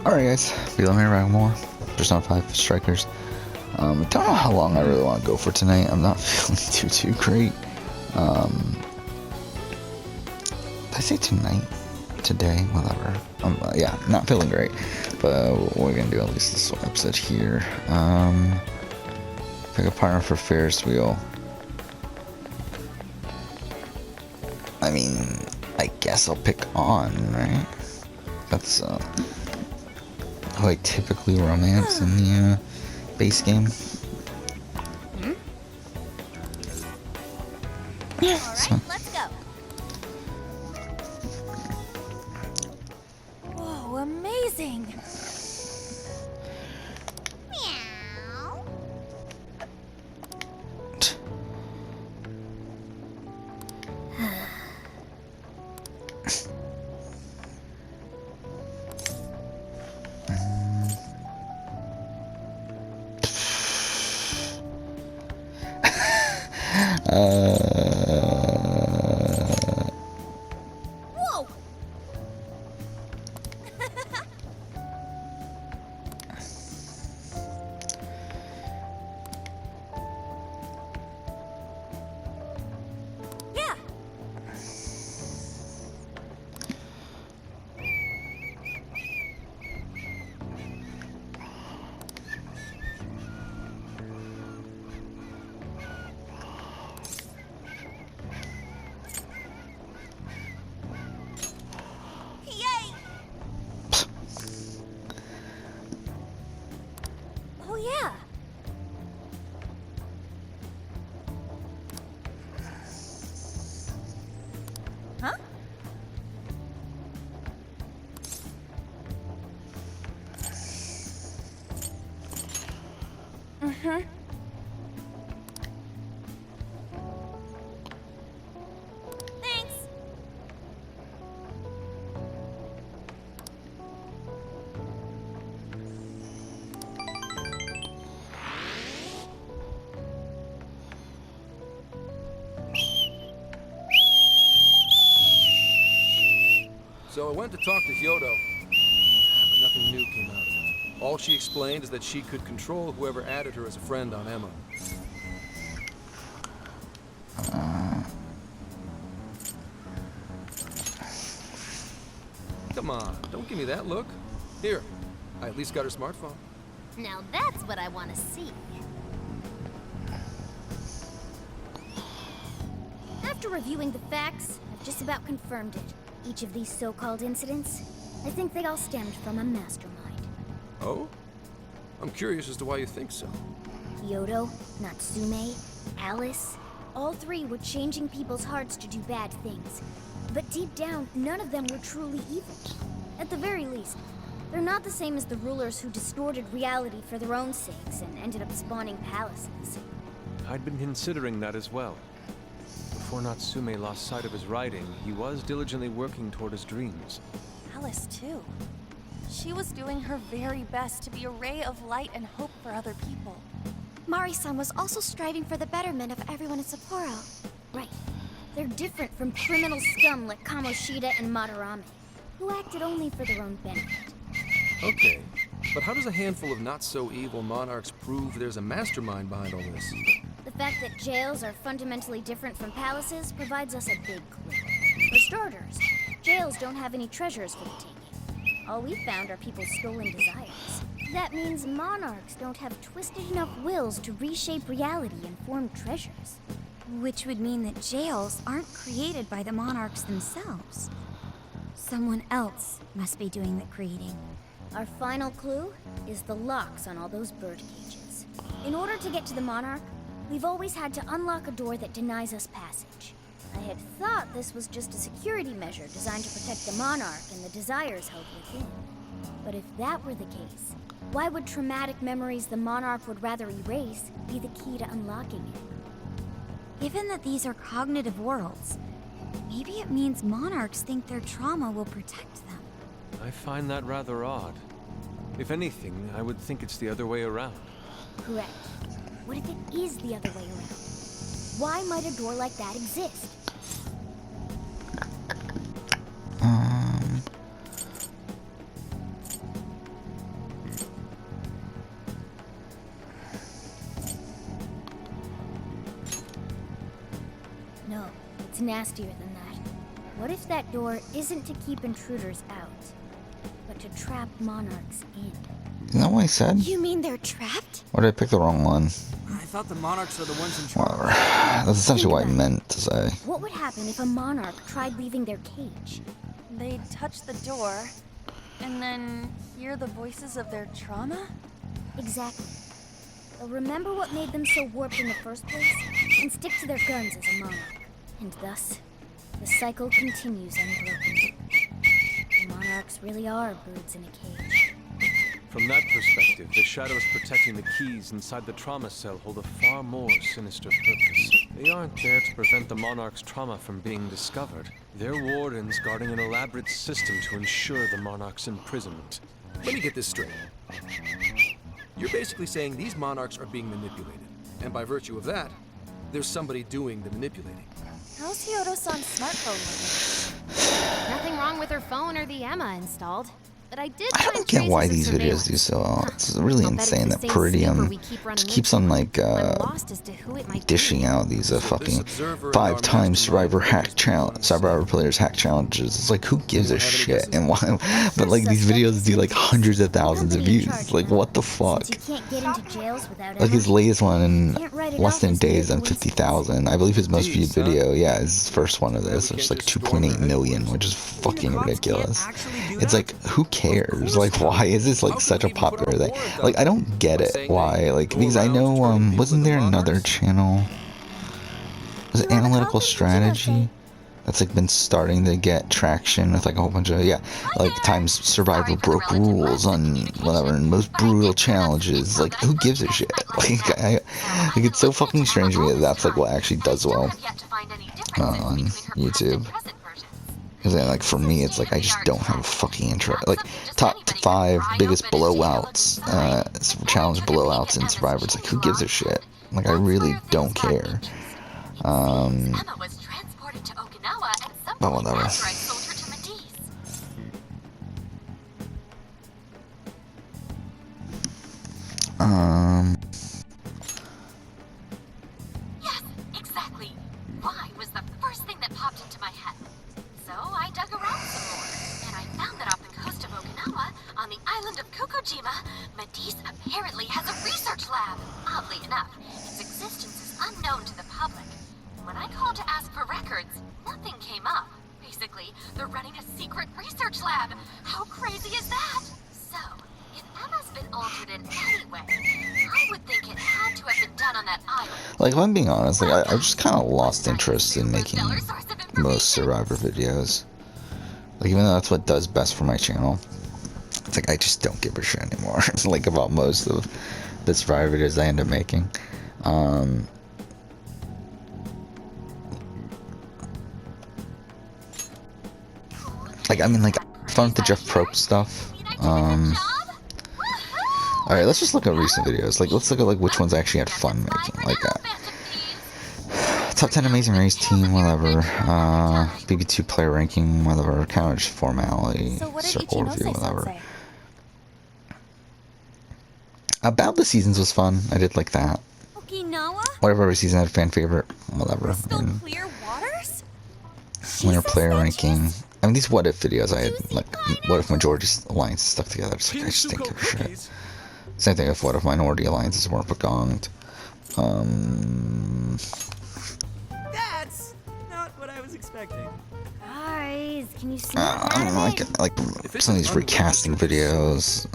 Alright guys, be letting me around more. Persona 5 Strikers. I don't know how long I really want to go for tonight. I'm not feeling too great. Did I say tonight? Today? Whatever. Yeah, not feeling great. But we're gonna do at least this one episode here. Pick a partner for Ferris wheel. I mean, I guess I'll pick on, right? That's like typically romance in the base game. Alright, So. let's go. Whoa, amazing. Meow. Whoa. Yeah. Yay! Oh yeah. Huh? Mm-hmm. Thanks. So I went to talk to Kyoto, but nothing new came out of it. All she explained is that she could control whoever added her as a friend on Emma. Come on, don't give me that look. Here, I at least got her smartphone. Now that's what I want to see. After reviewing the facts, I've just about confirmed it. Each of these so-called incidents, I think they all stemmed from a mastermind. Oh? I'm curious as to why you think so. Kyoto, Natsume, Alice, all three were changing people's hearts to do bad things. But deep down, none of them were truly evil. At the very least, they're not the same as the rulers who distorted reality for their own sakes and ended up spawning palaces. I'd been considering that as well. Before Natsume lost sight of his writing, he was diligently working toward his dreams. Alice, too. She was doing her very best to be a ray of light and hope for other people. Mari-san was also striving for the betterment of everyone in Sapporo. Right. They're different from criminal scum like Kamoshida and Madarame, who acted only for their own benefit. Okay, but how does a handful of not-so-evil monarchs prove there's a mastermind behind all this? The fact that jails are fundamentally different from palaces provides us a big clue. For starters, jails don't have any treasures for the taking. All we've found are people's stolen desires. That means monarchs don't have twisted enough wills to reshape reality and form treasures. Which would mean that jails aren't created by the monarchs themselves. Someone else must be doing the creating. Our final clue is the locks on all those bird cages. In order to get to the monarch, we've always had to unlock a door that denies us passage. I had thought this was just a security measure designed to protect the monarch and the desires held within. But if that were the case, why would traumatic memories the monarch would rather erase be the key to unlocking it? Given that these are cognitive worlds, maybe it means monarchs think their trauma will protect them. I find that rather odd. If anything, I would think it's the other way around. Correct. What if it is the other way around? Why might a door like that exist? nastier than that. What if that door isn't to keep intruders out, but to trap monarchs in? Isn't that what I said? You mean they're trapped? Or did I pick the wrong one? I thought the monarchs are the ones in charge. Whatever. That's essentially what I Think about meant to say. What would happen if a monarch tried leaving their cage? They'd touch the door, and then hear the voices of their trauma? Exactly. They'll remember what made them so warped in the first place, and stick to their guns as a monarch. And thus, the cycle continues unbroken. The monarchs really are birds in a cage. From that perspective, the shadows protecting the keys inside the trauma cell hold a far more sinister purpose. They aren't there to prevent the monarch's trauma from being discovered. They're wardens guarding an elaborate system to ensure the monarch's imprisonment. Let me get this straight. You're basically saying these monarchs are being manipulated, and by virtue of that, there's somebody doing the manipulating. How's Hyodo-san's smartphone working? Nothing wrong with her phone or the Emma installed. But I did I find don't get why traces these of videos do so well. It's really I'll bet it's insane the that same sleeper Peridium we keep running just keeps into. on like I'm lost as to who it might dishing be. out these fucking observer and 5 our times mastermind Survivor are hack just challenge, ones. Survivor players hack challenges. It's like, who gives a Anyone have any shit guesses? and why? But like these videos do like hundreds of thousands of views. Like what the fuck? Since you can't get into jails without Like his latest one in Can't write it less off than as days mere on 50,000. I believe his most viewed Jeez, huh? video, yeah, his first one of this, we which is can't like just storm 2.8 their million, headquarters. which is fucking The cops ridiculous. can't actually do It's that? like, who cares? course Like, not. why is this How like could such we a even put popular our thing? warrant Like, out I don't get by it. saying Why? they Like, go because I around know, turning people wasn't into there another monarchs? channel? Was it You wanna Analytical call them? Did you just Strategy? say? That's like been starting to get traction with like a whole bunch of like times Survivor broke rules on whatever and most brutal challenges. Like who gives a shit? Like it's so fucking strange to me that that's like what actually does well on YouTube. Because like for me, it's like I just don't have a fucking interest. Like top 5 biggest blowouts, challenge blowouts in Survivor. It's like who gives a shit? Like I really don't care. But whatever. Yes, exactly. Why was the first thing that popped into my head. So I dug around some more, and I found that off the coast of Okinawa, on the island of Kokojima, Matisse apparently has a research lab. Oddly enough, its existence is unknown to the public. When I called to ask for records, nothing came up. Basically, they're running a secret research lab. How crazy is that? So, if Emma's been altered in any way, I would think it had to have been done on that island. Like if I'm being honest, like I've just kind of lost interest in making most Survivor videos. Like even though that's what does best for my channel, it's like I just don't give a shit anymore. It's like about most of the Survivor videos I end up making. Like I mean, like fun with the Jeff Probst stuff. All right, let's just look at recent videos. Like let's look at like which ones I actually had fun making. Like top 10 Amazing Race team, whatever. BB2 player ranking, whatever. Kind of just formality. So what did Circle review, Ichinose-san whatever. say? About the seasons was fun. I did like that. Okinawa? Whatever every season had a fan favorite, whatever. Crystal And clear waters? winner says player that ranking. she's- I mean, these what if videos I had, Juicy like, what if Majority's Alliance stuck together? Just like, I just didn't give a shit. Same thing with what if Minority Alliances weren't begonged. That's not what I was expecting. Guys, can you see I don't know, like some of these recasting videos,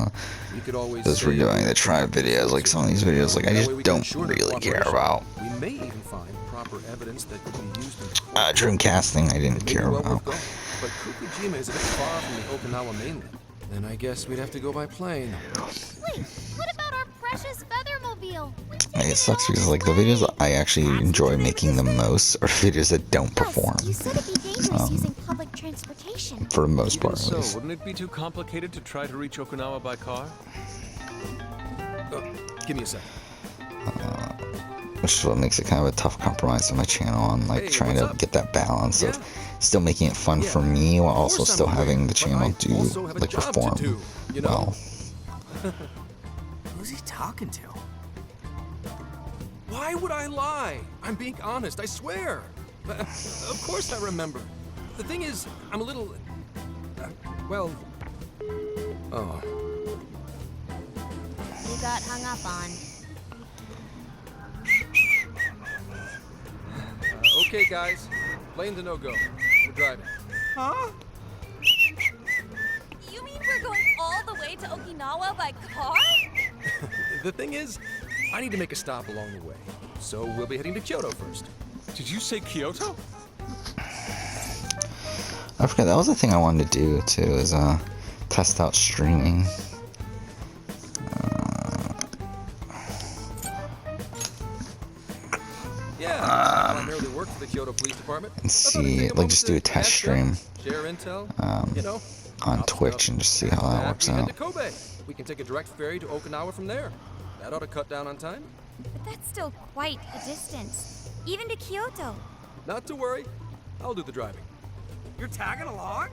We could always those say redoing the tribe videos, like some of these videos, like I That way just we can don't ensure their really care cooperation. about. We may even find proper evidence that could be used in Dreamcasting, I didn't Maybe care well about. worth going. But Kokojima is a bit far from the Okinawa mainland. Then I guess we'd have to go by plane. Wait, what about our precious feathermobile? It sucks because like the videos that I actually enjoy making the most are videos that don't perform, You said it'd be dangerous using public transportation. for the most Even part at so, least. wouldn't it be too complicated to try to reach Okinawa by car? Give me a second. Which is what makes it kind of a tough compromise on my channel on like Hey, trying what's to up? get that balance of Yeah? still making it fun for me while also Of course still I'm having aware, the but channel I do also have a like job to perform do, you know? well. Who's he talking to? Why would I lie? I'm being honest, I swear. Of course I remember. The thing is, I'm a little... well... Oh. You got hung up on. Okay, guys. Plane's a no-go. We're driving. Huh? You mean we're going all the way to Okinawa by car? The thing is, I need to make a stop along the way. So we'll be heading to Kyoto first. Did you say Kyoto? I forgot that was the thing I wanted to do too, is test out streaming. Yeah, I primarily work for the Kyoto Police Department. And see, like, just do a test stream Share intel, you know, on top Twitch stuff. and just see how that works We head out. to Kobe. We can take a direct ferry to Okinawa from there. That ought to cut down on time. But that's still quite a distance. Even to Kyoto. Not to worry, I'll do the driving. You're tagging along?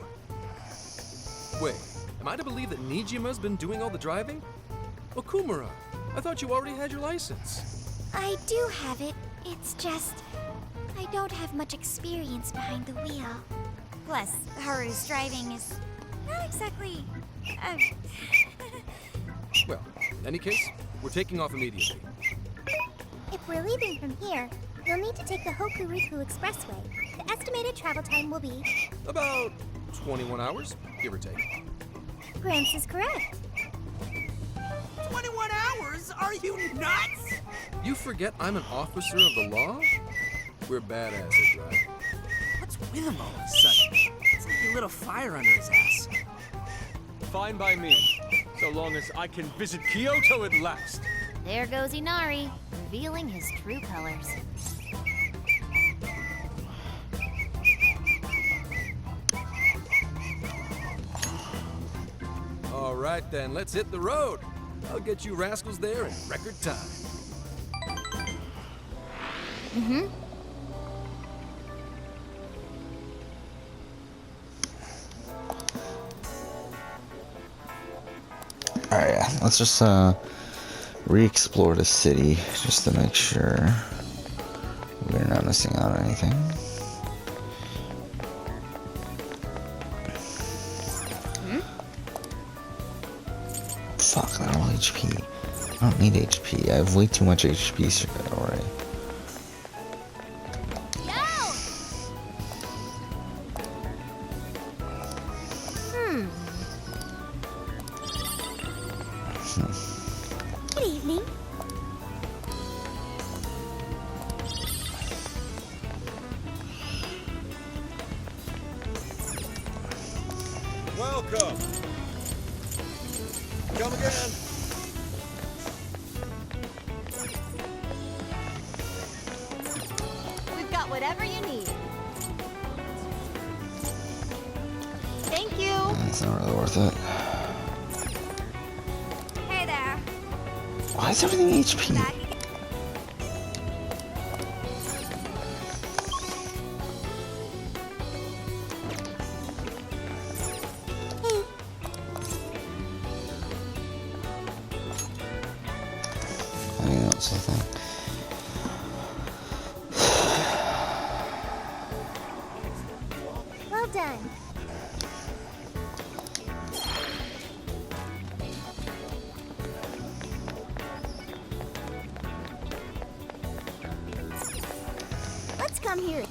Wait, am I to believe that Nijima's been doing all the driving? Okumura, I thought you already had your license. I do have it. It's just... I don't have much experience behind the wheel. Plus, Haru's driving is not exactly... Well, in any case, we're taking off immediately. If we're leaving from here, you'll need to take the Hokuriku Expressway. The estimated travel time will be... About 21 hours, give or take. Gramps is correct. 21 hours? Are you nuts? You forget I'm an officer of the law? We're badass at drive. What's with him all of a sudden? It's like he lit a fire under his ass. Fine by me, so long as I can visit Kyoto at last. There goes Inari, revealing his true colors. All right then, let's hit the road. I'll get you rascals there in record time. Alright, yeah, let's just re-explore the city just to make sure we're not missing out on anything. Fuck, not all HP. I don't need HP. I have way too much HP already. Good evening. Welcome. Come again. We've got whatever you need. Thank you. It's not really worth it. Hey there. Why is everything HP? Back again. I mean, that's the thing. Well done. Let's come here. It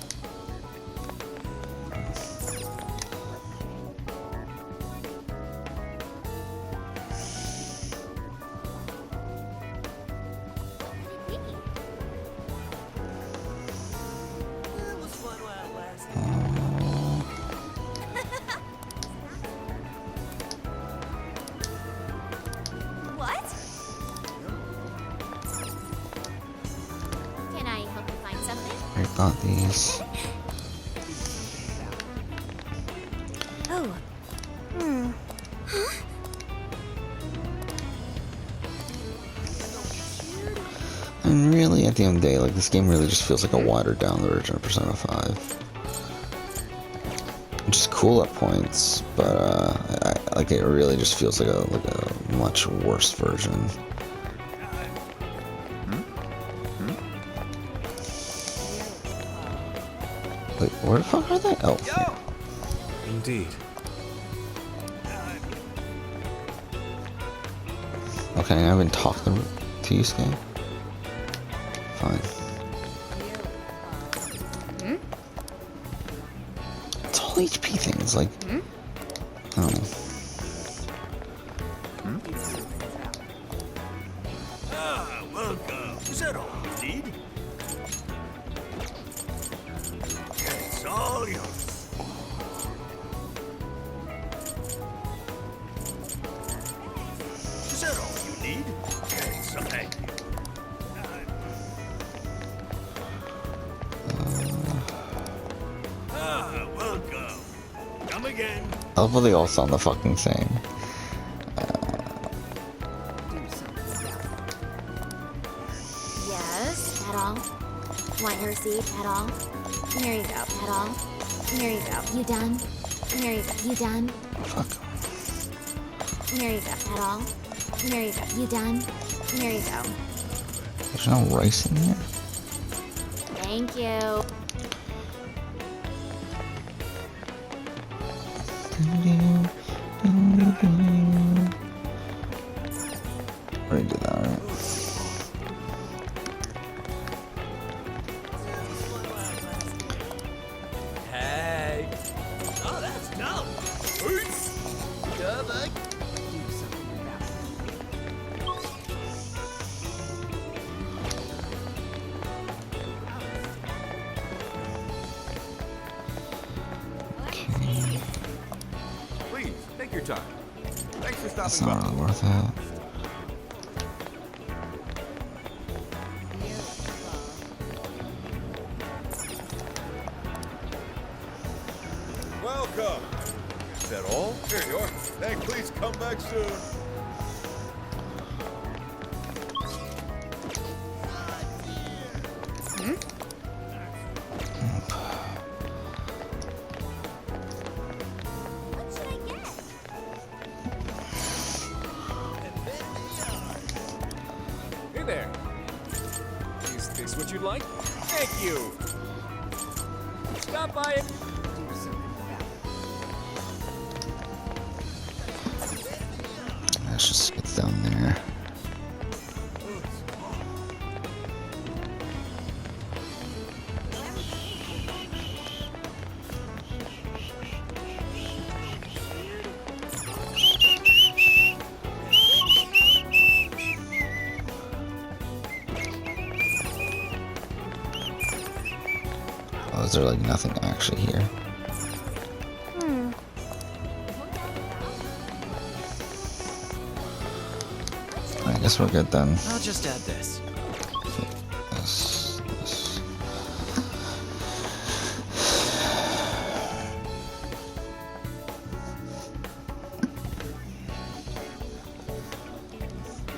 was fun while it lasted. What? Can I help you find something? I got these. Oh. And really, at the end of the day, like, this game really just feels like a watered down version of Persona 5. Which is cool at points, but like, it really just feels like a much worse version. Wait, where the fuck are they? Oh. Indeed. Okay, I haven't talked to you, Sky. Fine. It's all HP things, like. I don't know. Welcome. Is that all you need? It's all yours. Is that all you need? It's thank you. Welcome. Come again. I love how they all sound the fucking same. Yes, pet all. Want your receipt, pet all? Here you go, pet all. Here you go. You done? Here you go. You done? Fuck. Here you go, pet all. Here you go. You done? Here you go. There's no rice in here? Thank you. Already did that, right? Hey. Oh, that's dumb. Peace. Good. Please, take your time. Thanks for It's stopping not by. really worth it. Welcome. Is that all? Here you are. Hey, please come back soon. What should I get? Hey there. Is this what you'd like? Thank you. Stop by it. Let's just get down there. Oh, is there like nothing actually here? I guess we're good then. I'll just add this. This.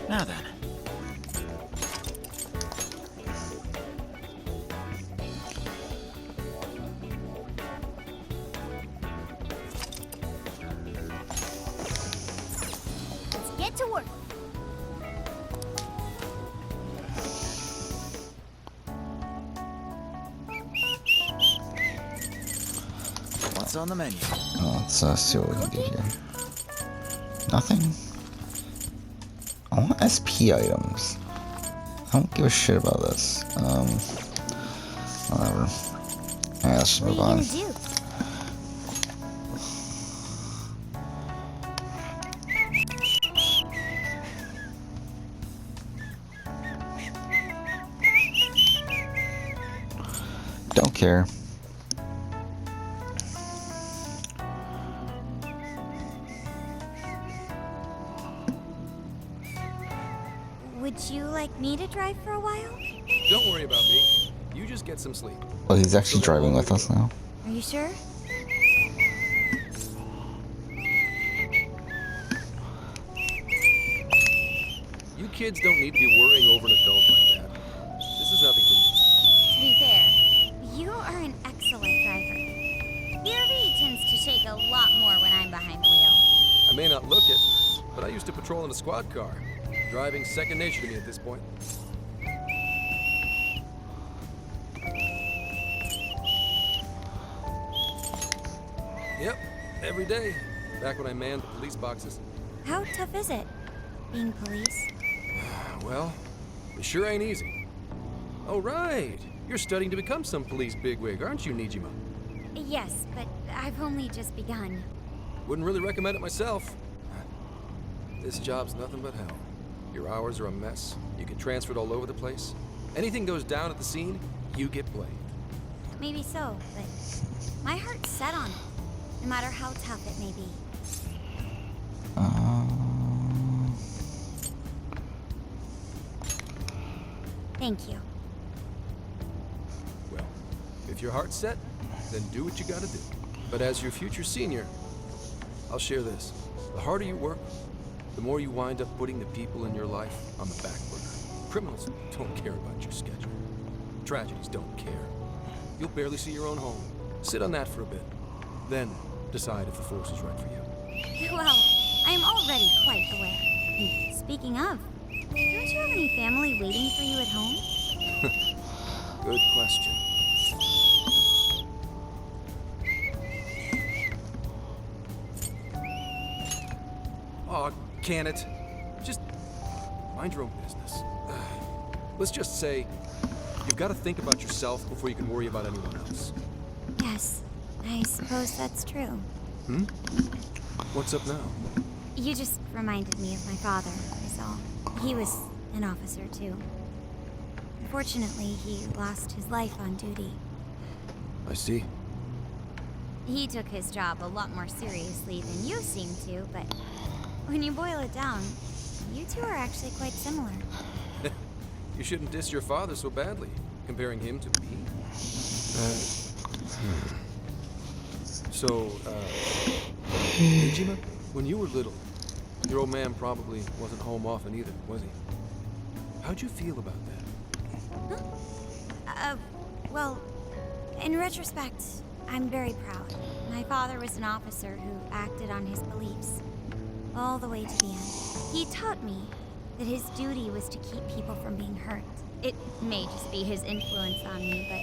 Now then. Let's get to work. What's on the menu? Let's see what we can do here. Nothing. I want SP items. I don't give a shit about this. Whatever. Alright, let's just What move are on. you gonna do? Don't care. Would you like me to drive for a while? Don't worry about me. You just get some sleep. Oh, he's actually driving with us now. Are you sure? You kids don't need to be worrying over an adult like that. This is nothing for me. To be fair, you are an excellent driver. BRV tends to shake a lot more when I'm behind the wheel. I may not look it, but I used to patrol in a squad car. Driving's second nature to me at this point. Yep, every day. Back when I manned the police boxes. How tough is it, being police? Well, it sure ain't easy. Oh, right. You're studying to become some police bigwig, aren't you, Nijima? Yes, but I've only just begun. Wouldn't really recommend it myself. This job's nothing but hell. Your hours are a mess. You get transferred all over the place. Anything goes down at the scene, you get blamed. Maybe so, but my heart's set on it, no matter how tough it may be. Thank you. Well, if your heart's set, then do what you gotta do. But as your future senior, I'll share this. The harder you work, the more you wind up putting the people in your life on the back burner. Criminals don't care about your schedule. Tragedies don't care. You'll barely see your own home. Sit on that for a bit. Then decide if the force is right for you. Well, I am already quite aware. And speaking of, don't you have any family waiting for you at home? Good question. Aw, can it? Just mind your own business. Let's just say you've got to think about yourself before you can worry about anyone else. Yes, I suppose that's true. Hmm? What's up now? You just reminded me of my father, is all. He was an officer, too. Unfortunately, he lost his life on duty. I see. He took his job a lot more seriously than you seem to, but when you boil it down, you two are actually quite similar. You shouldn't diss your father so badly, comparing him to me. So, Nijima, when you were little, your old man probably wasn't home often either, was he? How'd you feel about that? Huh? Well, in retrospect, I'm very proud. My father was an officer who acted on his beliefs, all the way to the end. He taught me that his duty was to keep people from being hurt. It may just be his influence on me, but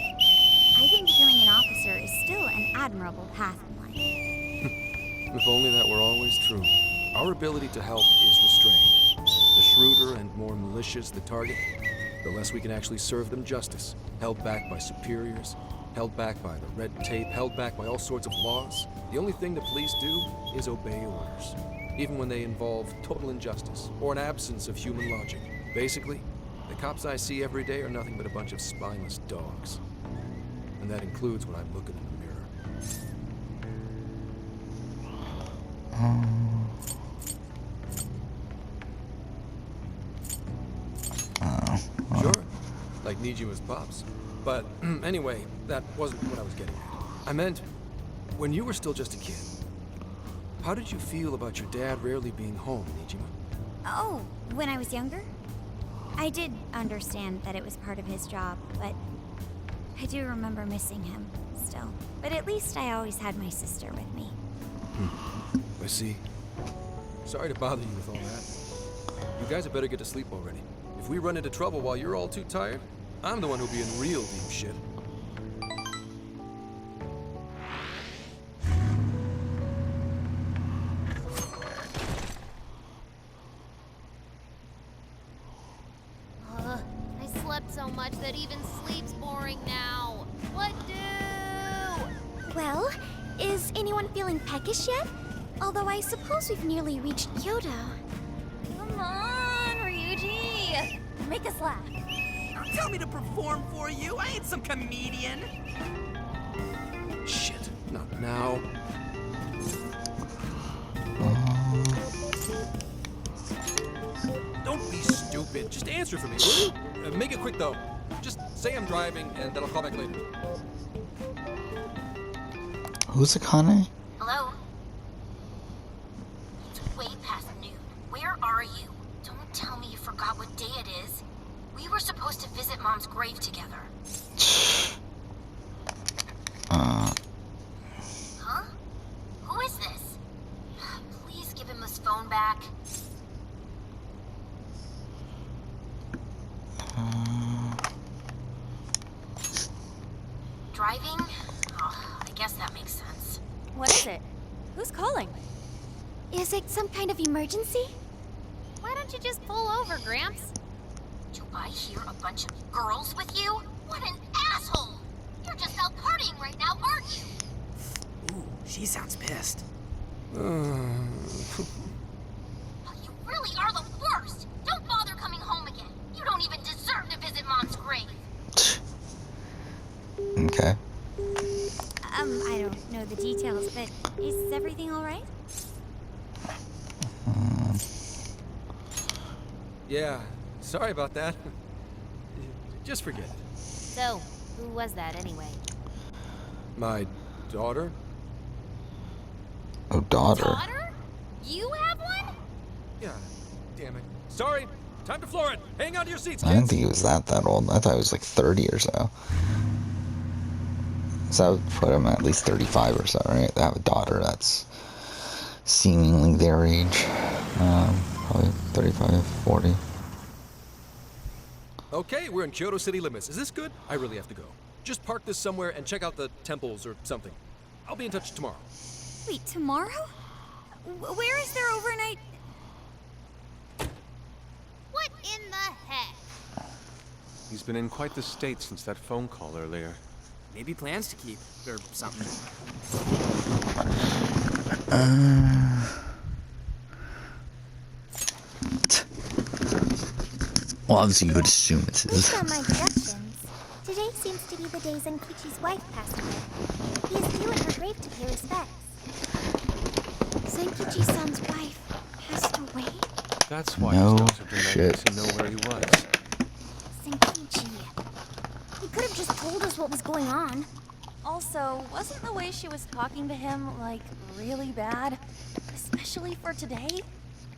I think becoming an officer is still an admirable path in life. If only that were always true. Our ability to help is restrained. The shrewder and more malicious the target, the less we can actually serve them justice. Held back by superiors, held back by the red tape, held back by all sorts of laws. The only thing the police do is obey orders, even when they involve total injustice or an absence of human logic. Basically, the cops I see every day are nothing but a bunch of spineless dogs. And that includes when I'm looking in the mirror. Sure, like Nijima's pops. But anyway, that wasn't what I was getting at. I meant, when you were still just a kid, how did you feel about your dad rarely being home, Nijima? Oh, when I was younger? I did understand that it was part of his job, but I do remember missing him still. But at least I always had my sister with me. I see. Sorry to bother you with all that. You guys had better get to sleep already. If we run into trouble while you're all too tired, I'm the one who'll be in real deep shit. I slept so much that even sleep's boring now. What do? Well, is anyone feeling peckish yet? Although I suppose we've nearly reached Kyoto. Come on, Ryuji. Make us laugh. Don't tell me to perform for you. I ain't some comedian. Shit, not now. Don't be stupid. Just answer for me, will you? Make it quick, though. Just say I'm driving, and then I'll call back later. Who's Akane? Hello? It's way past noon. Where are you? Don't tell me you forgot what day it is. We were supposed to visit Mom's grave together. Huh? Who is this? Please give him his phone back. Driving? Oh, I guess that makes sense. What is it? Is it some kind of emergency? Why don't you just pull over, Gramps? Do I hear a bunch of girls with you? What an asshole! You're just out partying right now, aren't you? Ooh, she sounds pissed. Oh, you really are the worst! Don't bother coming home again. You don't even deserve to visit Mom's grave. Okay. I don't know the details, but is everything all right? Yeah, sorry about that. Just forget it. So, who was that anyway? My daughter? Oh, daughter. Daughter? You have one? Yeah, damn it. Sorry, time to floor it. Hang on to your seats, I didn't kids. think he was that old. I thought he was like 30 or so. So that would put him at least 35 or so, right? They have a daughter that's seemingly their age. Probably 35, 40. Okay, we're in Kyoto city limits. Is this good? I really have to go. Just park this somewhere and check out the temples or something. I'll be in touch tomorrow. Wait, tomorrow? Where is their overnight? What in the heck? He's been in quite the state since that phone call earlier. Maybe plans to keep, or something. Well, obviously you would assume it's his. Based on my deductions, today seems to be the day Zenkichi's wife passed away. He is due at her grave to pay respects. Zenkichi-san's wife passed away? That's why No his daughter didn't shit. to know where he was. Zenkichi. He could have just told us what was going on. Also, wasn't the way she was talking to him, like, really bad? Especially for today?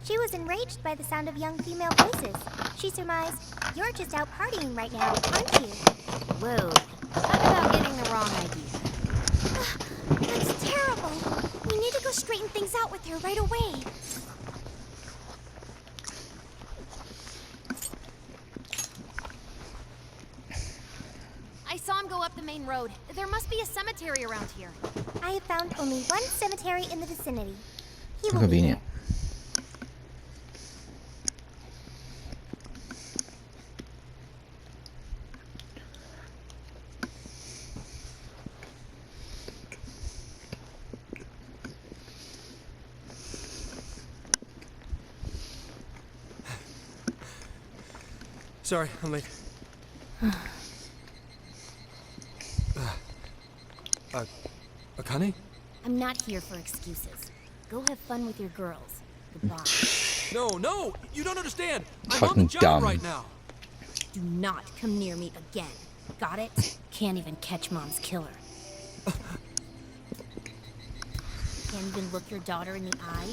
She was enraged by the sound of young female voices. She surmised, "You're just out partying right now, aren't you?" Whoa. Talk about getting the wrong idea. That's terrible. We need to go straighten things out with her right away. I saw him go up the main road. There must be a cemetery around here. I have found only one cemetery in the vicinity. He will Convenient. be Sorry, I'm late. Akane? I'm not here for excuses. Go have fun with your girls. Goodbye. No, you don't understand. I'm Fucking on the job dumb. right now. Do not come near me again. Got it? Can't even catch Mom's killer. Can't even look your daughter in the eye?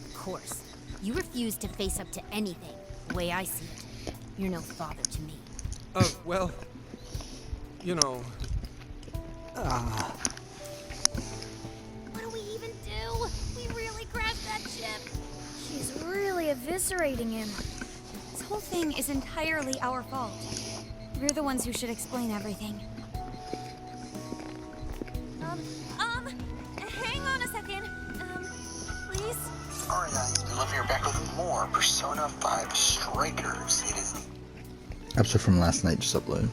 Of course. You refuse to face up to anything, the way I see it. You're no father to me. Well, you know. What do we even do? We really crashed that ship. She's really eviscerating him. This whole thing is entirely our fault. We're the ones who should explain everything. Hang on a second. Please? Alright guys, we love here back with more Persona 5 Strikers. It is Episode from last night just uploaded.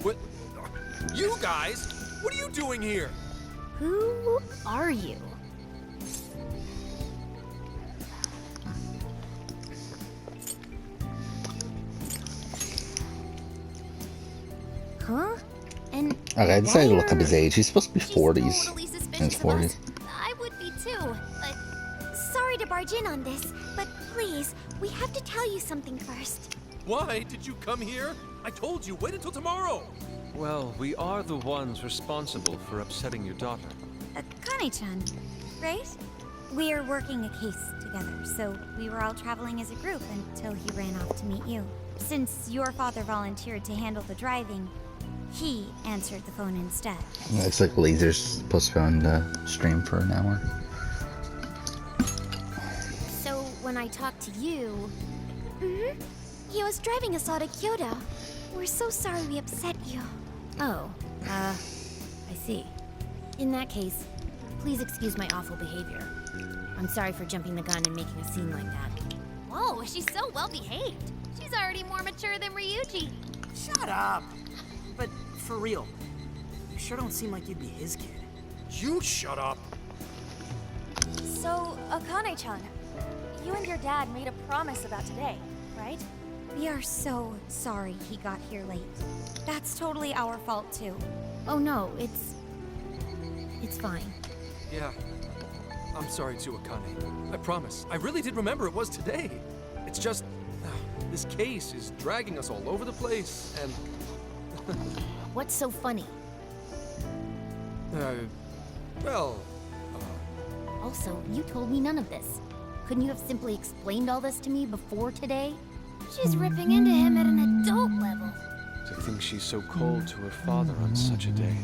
What? You guys? What are you doing here? Who are you? Huh? And Okay, I decided to look up why his age. He's supposed to be 40s. Totally In his suspicious of 40s. us. I would be too, but Sorry to barge in on this, but please, we have to tell you something first. Why did you come here? I told you, wait until tomorrow. Well, we are the ones responsible for upsetting your daughter. Akane-chan, right? We're working a case together, so we were all traveling as a group until he ran off to meet you. Since your father volunteered to handle the driving, he answered the phone instead. Looks like Laser's postponed the stream for an hour. So when I talked to you, He was driving us all to Kyoto. We're so sorry we upset you. oh, I see. In that case, please excuse my awful behavior. I'm sorry for jumping the gun and making a scene like that. Whoa, she's so well behaved. She's already more mature than Ryuji. Shut up. But for real, you sure don't seem like you'd be his kid. You shut up. So, Akane-chan, you and your dad made a promise about today, right? We are so sorry he got here late. That's totally our fault, too. Oh no, it's fine. Yeah. I'm sorry too, Akane. I promise. I really did remember it was today. It's just... this case is dragging us all over the place, and... What's so funny? Well... Also, you told me none of this. Couldn't you have simply explained all this to me before today? She's ripping into him at an adult level. To think she's so cold to her father on such a day.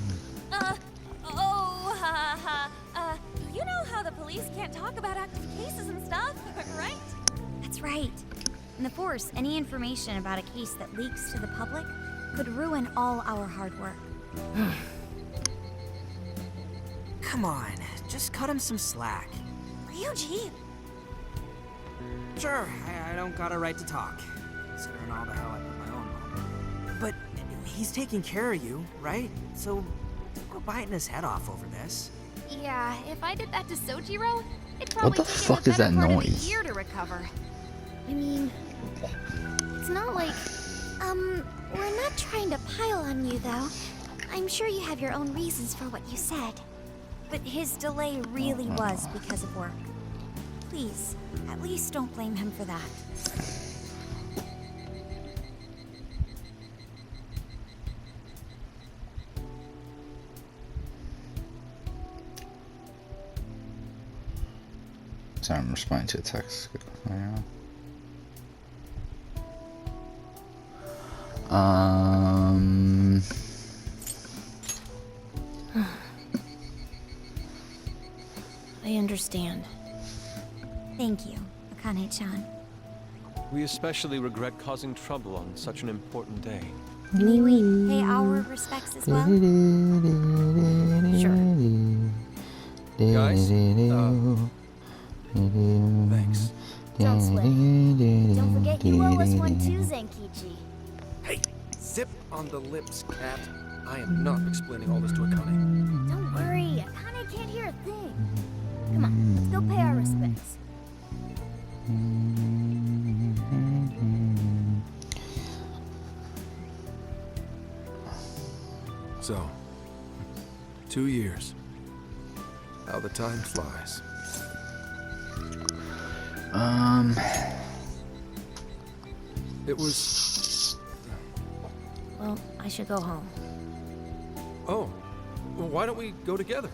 You know how the police can't talk about active cases and stuff, right? That's right. In the Force, any information about a case that leaks to the public could ruin all our hard work. Come on, just cut him some slack. Ryuji! Sure, I don't got a right to talk, considering all the hell I put my own mom. But he's taking care of you, right? So don't go biting his head off over this. Yeah, if I did that to Sojiro, it'd What probably the take him fuck the is that better part of a noise? year to recover. I mean, it's not like... We're not trying to pile on you, though. I'm sure you have your own reasons for what you said. But his delay really was because of work. Please, at least don't blame him for that. Sorry, I'm responding to a text. I understand. Thank you, Akane-chan. We especially regret causing trouble on such an important day. May we pay our respects as well? Sure. Guys, thanks. Don't sweat. Don't forget you owe us one too, Zenkichi. Hey, zip on the lips, cat. I am not explaining all this to Akane. Don't worry, Akane can't hear a thing. Come on, let's go pay our respects. So, 2 years. How the time flies. It was... Well, I should go home. Oh, well, why don't we go together?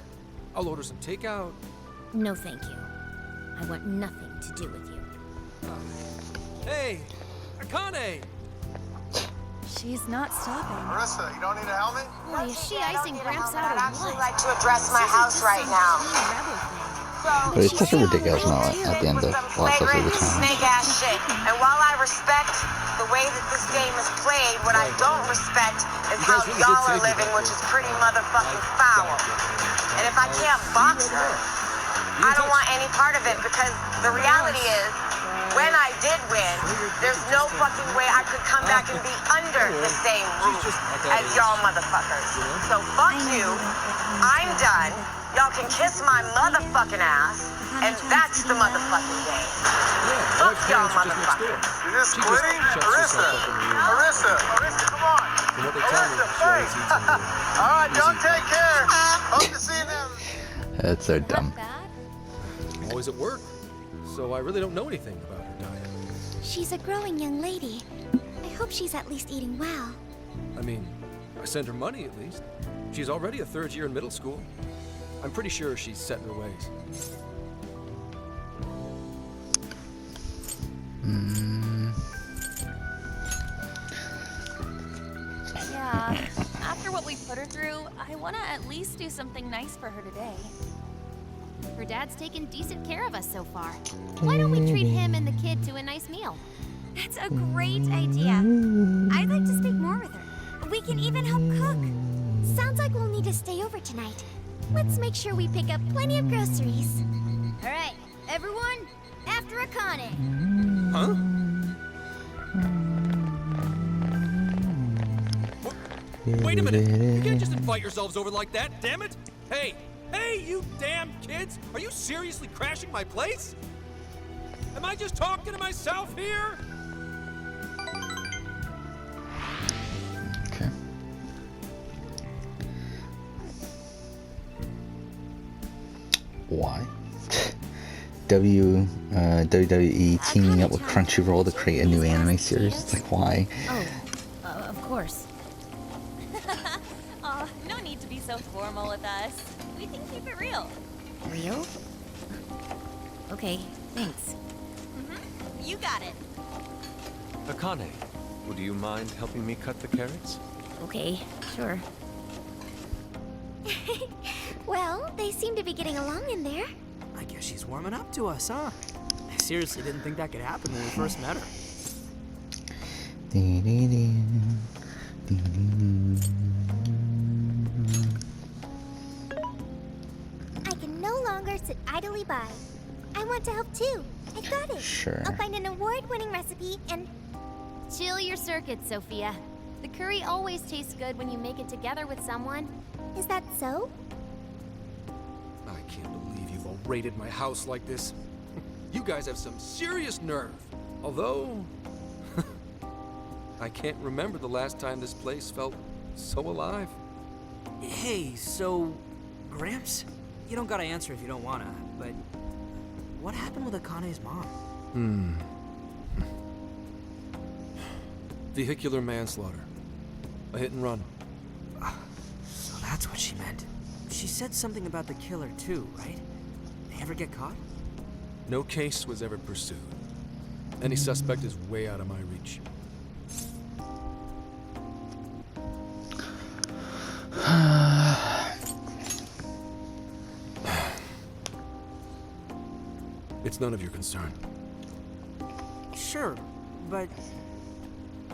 I'll order some takeout. No, thank you. I want nothing to do with you. Hey, Akane! She's not stopping. Marissa, you don't need a helmet? Boy, is she icing Gramps out or what? Like to address my house right now. But it's such a ridiculous moment at the end of last episode of the time. Snake ass shit. And while I respect the way that this game is played, what I don't respect is how y'all are living, which is pretty motherfucking foul. And if I can't box her, I don't want any part of it, because the reality is, when I did win, there's no fucking way I could come back and be under the same roof as y'all motherfuckers. So fuck you, I'm done. Y'all can kiss my motherfucking ass, and that's the motherfucking game. Fuck y'all motherfuckers. You're just quitting? Marissa, come on. Marissa, fight. All right, y'all take care. Hope to see you then. That's so dumb. I'm always at work, so I really don't know anything about her diet. She's a growing young lady. I hope she's at least eating well. I mean, I send her money at least. She's already a 3rd year in middle school. I'm pretty sure she's set in her ways. Yeah, after what we put her through, I want to at least do something nice for her today. Her dad's taken decent care of us so far. Why don't we treat him and the kid to a nice meal? That's a great idea. I'd like to speak more with her. We can even help cook. Sounds like we'll need to stay over tonight. Let's make sure we pick up plenty of groceries. All right, everyone, after Akane. Huh? Wait a minute! You can't just invite yourselves over like that, damn it! Hey! Hey, you damn kids! Are you seriously crashing my place? Am I just talking to myself here? Okay. Why? WWE teaming up with Crunchyroll to create a new anime series. It's like, why? Oh, of course. Oh, no need to be so formal with us. We can keep it real. Real? Okay, thanks. You got it. Akane, would you mind helping me cut the carrots? Okay, sure. Well, they seem to be getting along in there. I guess she's warming up to us, huh? I seriously didn't think that could happen when we first met her. I can no longer sit idly by. I want to help too. I got it. Sure. I'll find an award-winning recipe and... Chill your circuits, Sophia. The curry always tastes good when you make it together with someone. Is that so? I can't believe you've all raided my house like this. You guys have some serious nerve. Although, I can't remember the last time this place felt so alive. Hey, so... Gramps? You don't gotta answer if you don't wanna, but... What happened with Akane's mom? Vehicular manslaughter. A hit and run. So that's what she meant. She said something about the killer too, right? They ever get caught? No case was ever pursued. Any suspect is way out of my reach. It's none of your concern. Sure, but...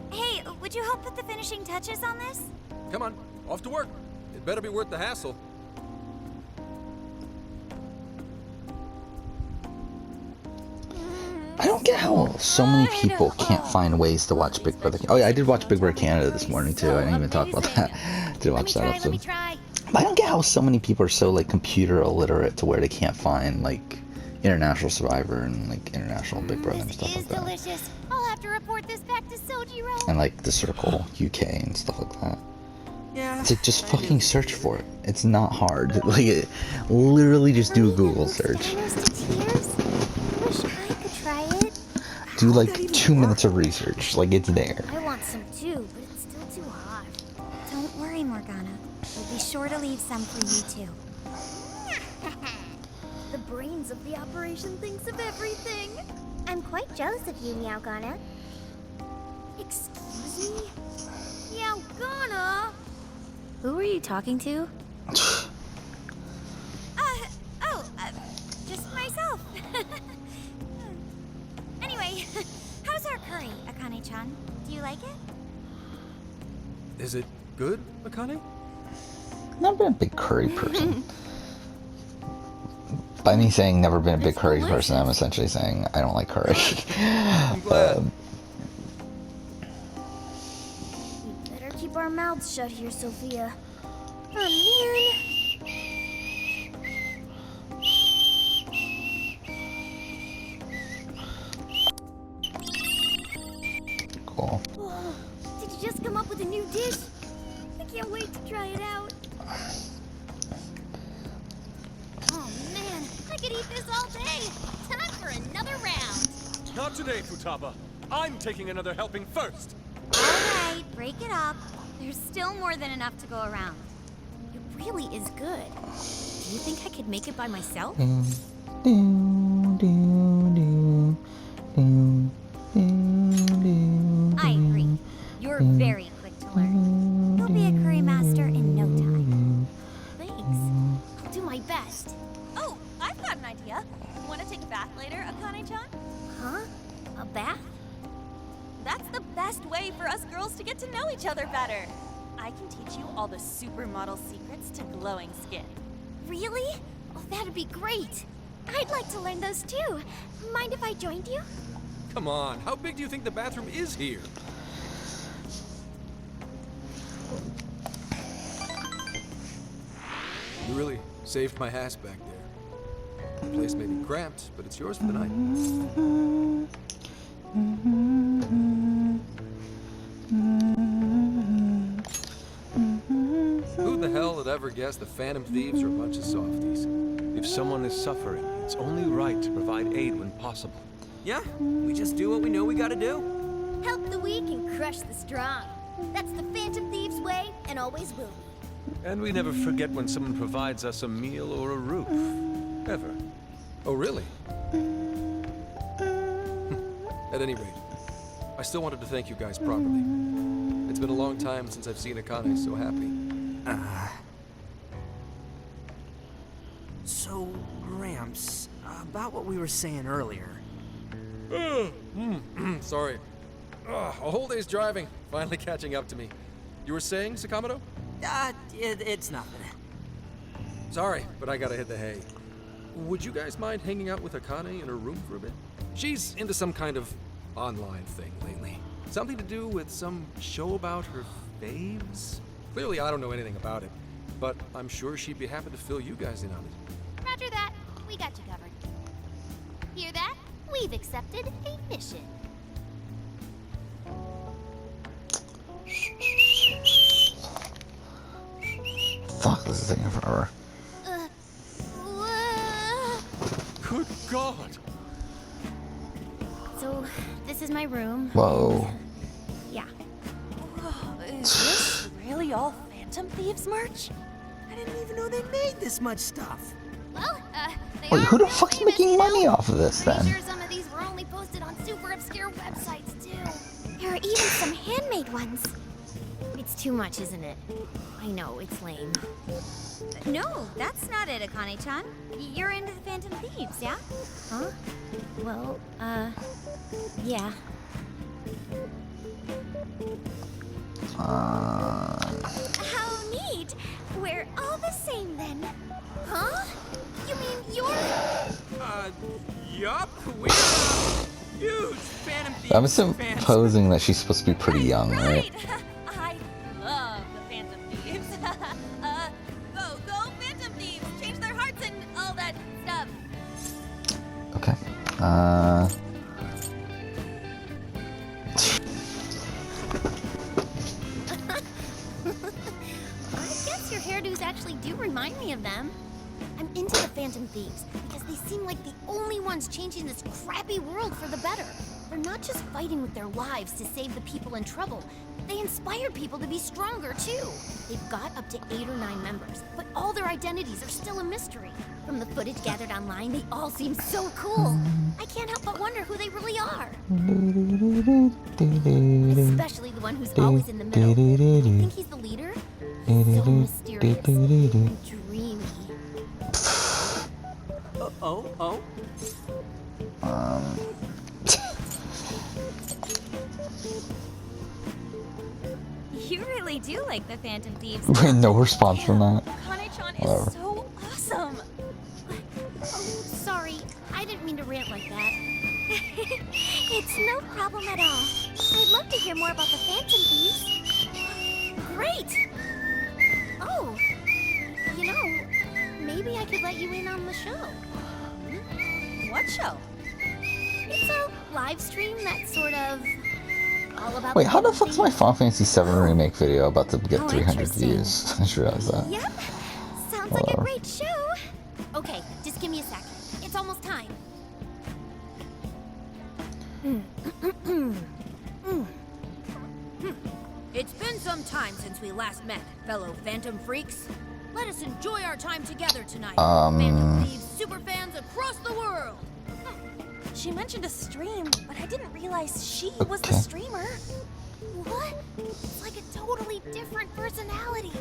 Hey, would you help put the finishing touches on this? Come on, off to work. It better be worth the hassle. I don't get how so many people can't find ways to watch Big Brother. Oh yeah, I did watch Big Brother Canada this morning too. I didn't even talk about that. Did watch that episode. But I don't get how so many people are so like computer illiterate to where they can't find like International Survivor and like International Big Brother and stuff like that. Delicious. I'll have to report this back to Sojiro. And like the Circle UK and stuff like that. Yeah. It's like just fucking search for it. It's not hard. Like literally just do a Google search. Do like 2 minutes of research. Like it's there. I want some too, but it's still too hot. Don't worry, Morgana. We'll be sure to leave some for you too. The brains of the operation thinks of everything. I'm quite jealous of you, Meowgana. Excuse me? Meowgana? Who were you talking to? Just myself. Anyway, how's our curry, Akane-chan? Do you like it? Is it good, Akane? Never been a big curry person. By me saying never been a big curry person, I'm essentially saying I don't like curry. I'm glad. We better keep our mouths shut here, Sophia. Oh, man. Cool. Oh, did you just come up with a new dish? I can't wait to try it out. Oh man, I could eat this all day. Time for another round. Not today, Futaba. I'm taking another helping first. Alright, break it up. There's still more than enough to go around. It really is good. Do you think I could make it by myself? I agree. You're very quick to learn. You'll be a curry master in no time. Thanks. I'll do my best. Oh, I've got an idea. Want to take a bath later, Akane-chan? Huh? A bath? That's the best way for us girls to get to know each other better. I can teach you all the supermodel secrets to glowing skin. Really? Oh, that'd be great. I'd like to learn those too. Mind if I joined you? Come on, how big do you think the bathroom is here? You really saved my ass back there. The place may be cramped, but it's yours for the night. Who the hell would ever guess the Phantom Thieves are a bunch of softies? If someone is suffering, it's only right to provide aid when possible. Yeah, we just do what we know we gotta do. Help the weak and crush the strong. That's the Phantom Thieves' way, and always will be. And we never forget when someone provides us a meal or a roof. Ever. Oh, really? At any rate, I still wanted to thank you guys properly. It's been a long time since I've seen Akane so happy. So, Gramps, about what we were saying earlier. Sorry. A whole day's driving, finally catching up to me. You were saying, Sakamoto? It's nothing. Sorry, but I gotta hit the hay. Would you guys mind hanging out with Akane in her room for a bit? She's into some kind of online thing lately. Something to do with some show about her faves? Clearly I don't know anything about it, but I'm sure she'd be happy to fill you guys in on it. Roger that. We got you covered. Hear that? We've accepted a mission. Fuck, this is taking forever. Good God! So, this is my room. Whoa. Yeah. Is this really all Phantom Thieves merch? I didn't even know they made this much stuff. Well, they Wait, are who the real fuck's famous, making you know? money off of this Pretty then? sure some of these were only posted on super obscure websites too. There are even some handmade ones. It's too much, isn't it? I know, it's lame. No, that's not it, Akane-chan. You're into the Phantom Thieves, yeah? Huh? Well, yeah. How neat! We're all the same then. Huh? You mean you're... Yup, we're huge Phantom Thieves I'm fans. supposing that she's supposed to be pretty young, right? I love the Phantom Thieves. Go Phantom Thieves! Change their hearts and all that stuff. Okay. I guess your hairdos actually do remind me of them. I'm into the Phantom Thieves because they seem like the only ones changing this crappy world for the better. They're not just fighting with their lives to save the people in trouble. They inspire people to be stronger, too. They've got up to 8 or 9 members, but all their identities are still a mystery. From the footage gathered online, they all seem so cool. I can't help but wonder who they really are. Especially the one who's always in the middle. I think he's the leader. So mysterious and dreamy. Oh. You really do like the Phantom Thieves. Wait, no response from that. Akane-chan Whatever. is so awesome. Oh, sorry. I didn't mean to rant like that. It's no problem at all. I'd love to hear more about the Phantom Thieves. Great! Oh, you know, maybe I could let you in on the show. What show? It's a live stream that's sort of all about. Wait, how the fuck's my Final Fantasy VII remake video about to get Oh, 300 interesting. views? I just realized that. Yep, sounds like a Whatever. great show. Okay, just give me a sec. It's almost time. It's been some time since we last met, fellow Phantom Freaks. Let us enjoy our time together tonight. Phantom Thieves super fans across the world. She mentioned a stream, but I didn't realize she was the Okay. streamer. What? It's like a totally different personality.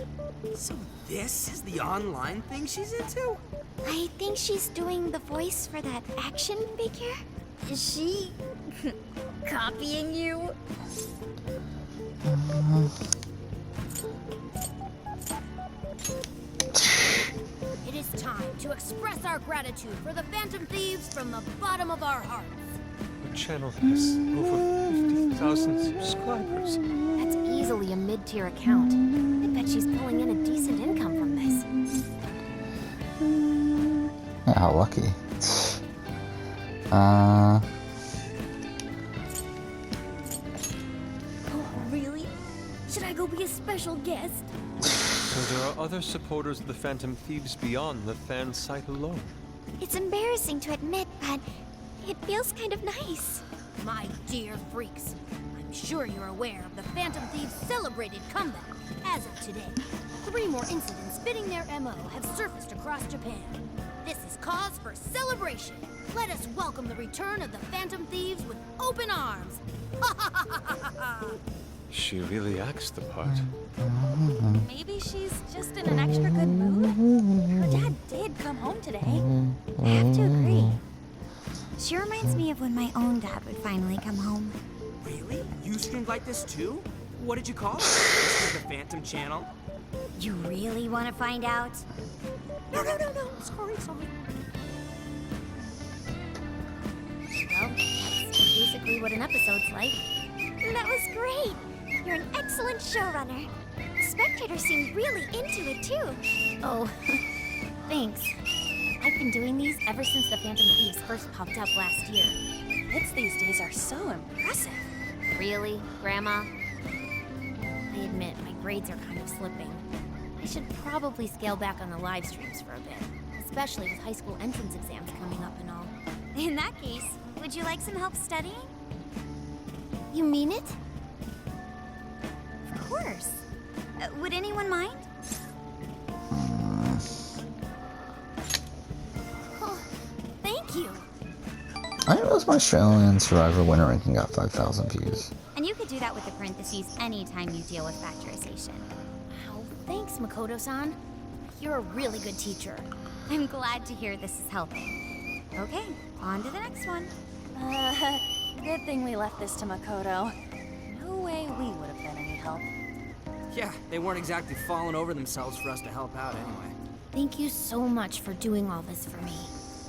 So this is the online thing she's into? I think she's doing the voice for that action figure. Is she copying you? to express our gratitude for the Phantom Thieves from the bottom of our hearts. The channel has over 50,000 subscribers. That's easily a mid-tier account. I bet she's pulling in a decent income from this. Yeah, how lucky. Oh, really? Should I go be a special guest? So there are other supporters of the Phantom Thieves beyond the fan site alone. It's embarrassing to admit, but it feels kind of nice. My dear freaks, I'm sure you're aware of the Phantom Thieves' celebrated comeback. As of today, 3 more incidents fitting their MO have surfaced across Japan. This is cause for celebration. Let us welcome the return of the Phantom Thieves with open arms. She really acts the part. Maybe she's just in an extra good mood. Her dad did come home today. I have to agree. She reminds me of when my own dad would finally come home. Really? You streamed like this too? What did you call it? This is the Phantom Channel? You really want to find out? No. Sorry. Well, that's basically what an episode's like. That was great. You're an excellent showrunner. The spectators seem really into it, too. Oh, thanks. I've been doing these ever since the Phantom Thieves first popped up last year. Kids these days are so impressive. Really, Grandma? I admit, my grades are kind of slipping. I should probably scale back on the live streams for a bit, especially with high school entrance exams coming up and all. In that case, would you like some help studying? You mean it? Of course. Would anyone mind? Oh, thank you. I didn't realize my Australian Survivor winner ranking got 5,000 views. And you could do that with the parentheses anytime you deal with factorization. Wow, thanks, Makoto-san. You're a really good teacher. I'm glad to hear this is helping. Okay, on to the next one. Good thing we left this to Makoto. No way we would have been any help. Yeah, they weren't exactly falling over themselves for us to help out anyway. Thank you so much for doing all this for me.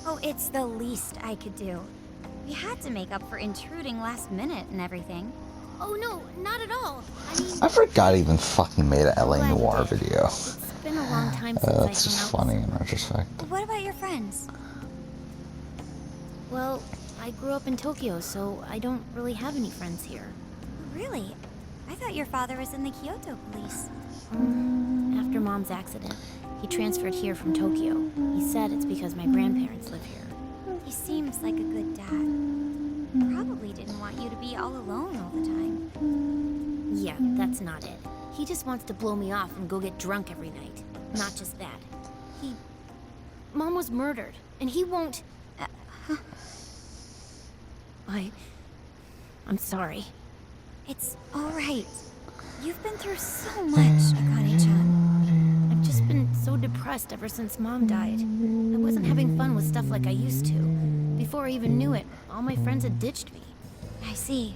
Oh, it's the least I could do. We had to make up for intruding last minute and everything. Oh no, not at all. I mean, I forgot I even fucking made a LA Noire video. it's been a long time since I That's just hung out funny with in retrospect. What about your friends? Well, I grew up in Tokyo, so I don't really have any friends here. Really? I thought your father was in the Kyoto police. After Mom's accident, he transferred here from Tokyo. He said it's because my grandparents live here. He seems like a good dad. Probably didn't want you to be all alone all the time. Yeah, that's not it. He just wants to blow me off and go get drunk every night. Not just that. Mom was murdered, and he won't... I'm sorry. It's all right. You've been through so much, Akane-chan. I've just been so depressed ever since Mom died. I wasn't having fun with stuff like I used to. Before I even knew it, all my friends had ditched me. I see.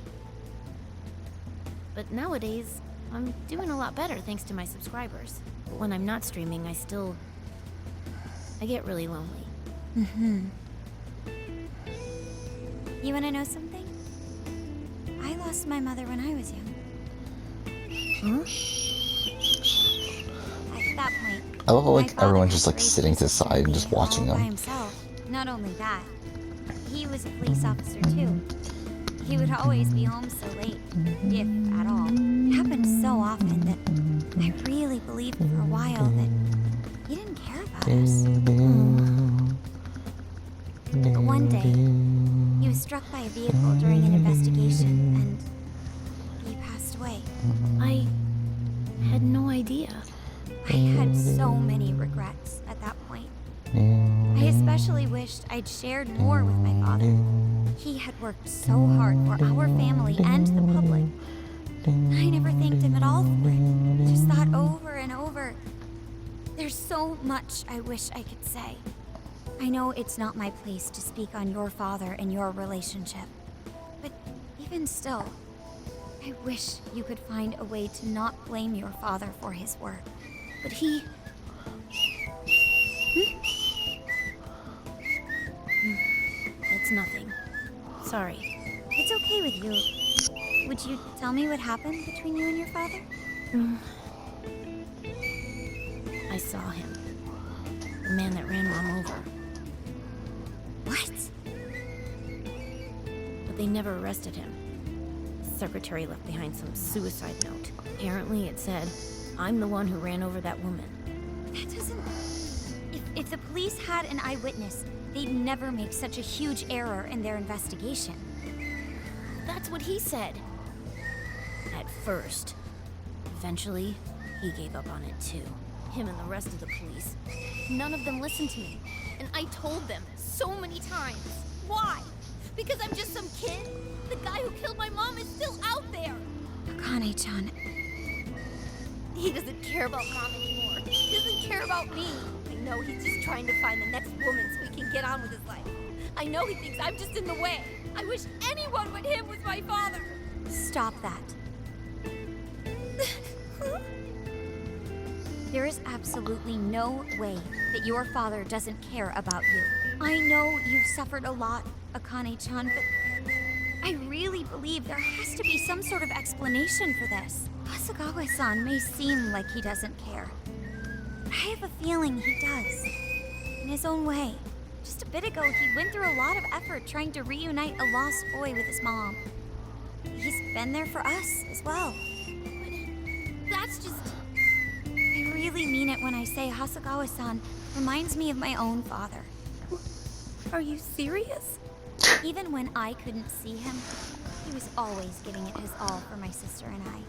But nowadays, I'm doing a lot better thanks to my subscribers. But when I'm not streaming, I get really lonely. You want to know something? I lost my mother when I was young. At that point, I love how my like father everyone's had just like raised sitting my to the sister side and me just watching all by them. himself. Not only that, he was a police officer too. He would always be home so late, if at all. It happened so often that I really believed for a while that he didn't care about us. But one day, he was struck by a vehicle during an investigation, and he passed away. I had no idea. I had so many regrets at that point. I especially wished I'd shared more with my father. He had worked so hard for our family and the public. I never thanked him at all for it. Just thought over and over. There's so much I wish I could say. I know it's not my place to speak on your father and your relationship. But even still, I wish you could find a way to not blame your father for his work. But he... It's nothing. Sorry. It's okay with you. Would you tell me what happened between you and your father? I saw him. The man that ran Mom over. What? But they never arrested him. The secretary left behind some suicide note. Apparently it said, "I'm the one who ran over that woman." That doesn't... If the police had an eyewitness, they'd never make such a huge error in their investigation. That's what he said. At first. Eventually, he gave up on it too. Him and the rest of the police. None of them listened to me. And I told them so many times. Why? Because I'm just some kid? The guy who killed my mom is still out there! Akane-chan. He doesn't care about Mom anymore. He doesn't care about me. I know he's just trying to find the next woman so he can get on with his life. I know he thinks I'm just in the way. I wish anyone but him was my father. Stop that. There is absolutely no way that your father doesn't care about you. I know you've suffered a lot, Akane-chan, but I really believe there has to be some sort of explanation for this. Hasagawa-san may seem like he doesn't care, but I have a feeling he does. In his own way. Just a bit ago, he went through a lot of effort trying to reunite a lost boy with his mom. He's been there for us as well. That's just... I really mean it when I say Hasagawa-san reminds me of my own father. Are you serious? Even when I couldn't see him, he was always giving it his all for my sister and I.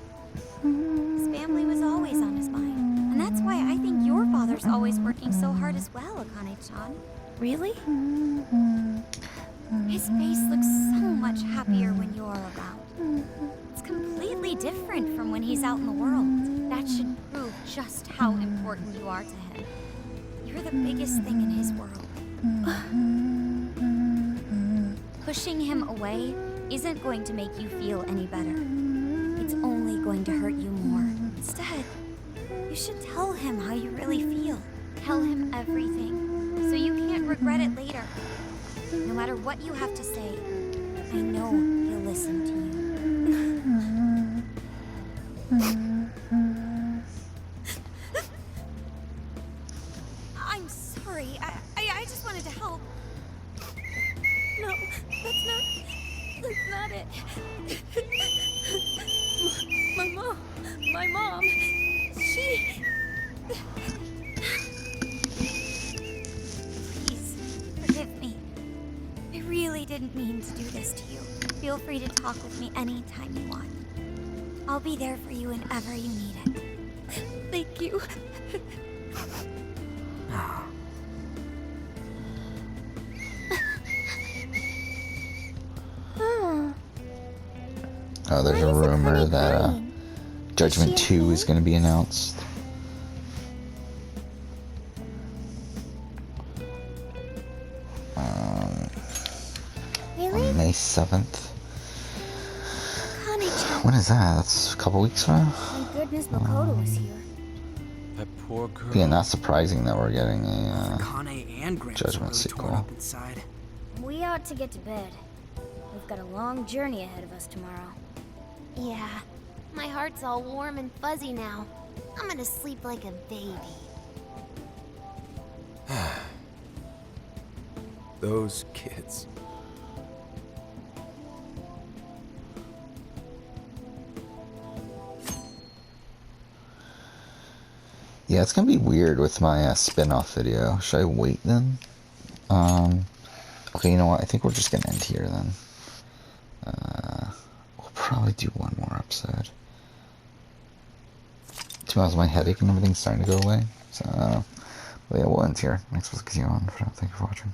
His family was always on his mind. And that's why I think your father's always working so hard as well, Akane-chan. Really? His face looks so much happier when you're around. It's completely different from when he's out in the world. That should prove just how important you are to him. You're the biggest thing in his world. Pushing him away isn't going to make you feel any better. It's only going to hurt you more. Instead, you should tell him how you really feel. Tell him everything, so you can't regret it later. No matter what you have to say, I know he'll listen to you. I'm sorry. I just wanted to help. No, that's not it. My mom, she... Please, forgive me. I really didn't mean to do this to you. Feel free to talk with me anytime you want. I'll be there for you whenever you need it. Thank you. Oh, there's a rumor that Judgment 2 is going to be announced. Really? On May 7th. Akane-chan. When is that? That's a couple weeks from now? Thank goodness Makoto was here. That poor girl. Yeah, not surprising that we're getting a Kane and Gramps Judgment really torn sequel. up inside. We ought to get to bed. We've got a long journey ahead of us tomorrow. Yeah, my heart's all warm and fuzzy now. I'm gonna sleep like a baby. Those kids. Yeah, it's gonna be weird with my spin-off video. Should I wait then? Okay, you know what? I think we're just gonna end here then. We'll probably do one more episode. To be honest, my headache and everything's starting to go away. So, but yeah, we'll end here. Thanks for watching. Thank you for watching.